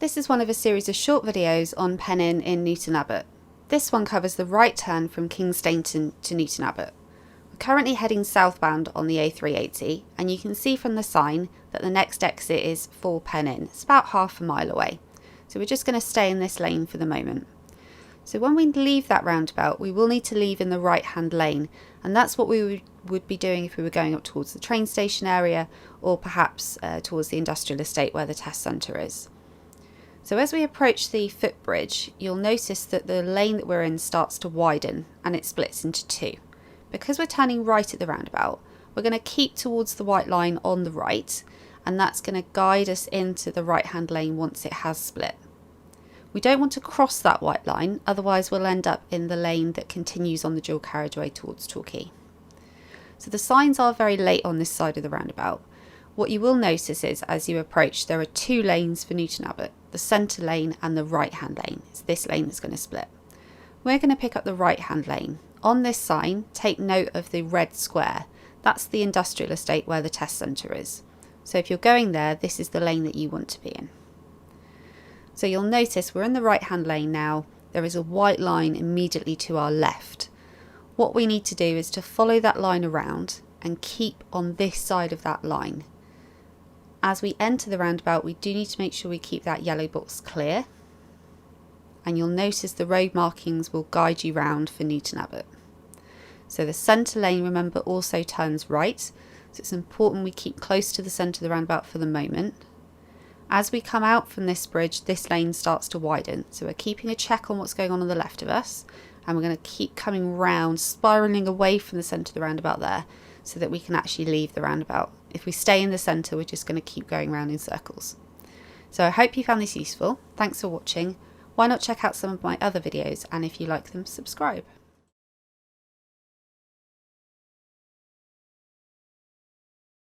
This is one of a series of short videos on Penn Inn in Newton Abbot. This one covers the right turn from Kingsteignton to Newton Abbot. We're currently heading southbound on the A380, and you can see from the sign that the next exit is for Penn Inn. It's about half a mile away. So we're just going to stay in this lane for the moment. So when we leave that roundabout, we will need to leave in the right hand lane, and that's what we would be doing if we were going up towards the train station area, or perhaps towards the industrial estate where the test centre is. So as we approach the footbridge, you'll notice that the lane that we're in starts to widen and it splits into two. Because we're turning right at the roundabout, we're going to keep towards the white line on the right, and that's going to guide us into the right hand lane once it has split. We don't want to cross that white line, otherwise we'll end up in the lane that continues on the dual carriageway towards Torquay. So the signs are very late on this side of the roundabout. What you will notice is, as you approach, there are two lanes for Newton Abbot, the centre lane and the right hand lane. It's this lane that's going to split. We're going to pick up the right hand lane. On this sign, take note of the red square. That's the industrial estate where the test centre is. So if you're going there, this is the lane that you want to be in. So you'll notice we're in the right hand lane now. There is a white line immediately to our left. What we need to do is to follow that line around and keep on this side of that line. As we enter the roundabout, we do need to make sure we keep that yellow box clear. And you'll notice the road markings will guide you round for Newton Abbot. So the centre lane, remember, also turns right. So it's important we keep close to the centre of the roundabout for the moment. As we come out from this bridge, this lane starts to widen. So we're keeping a check on what's going on the left of us. And we're going to keep coming round, spiralling away from the centre of the roundabout there, so that we can actually leave the roundabout. If we stay in the centre, we're just going to keep going round in circles. So I hope you found this useful. Thanks for watching. Why not check out some of my other videos, and if you like them, subscribe.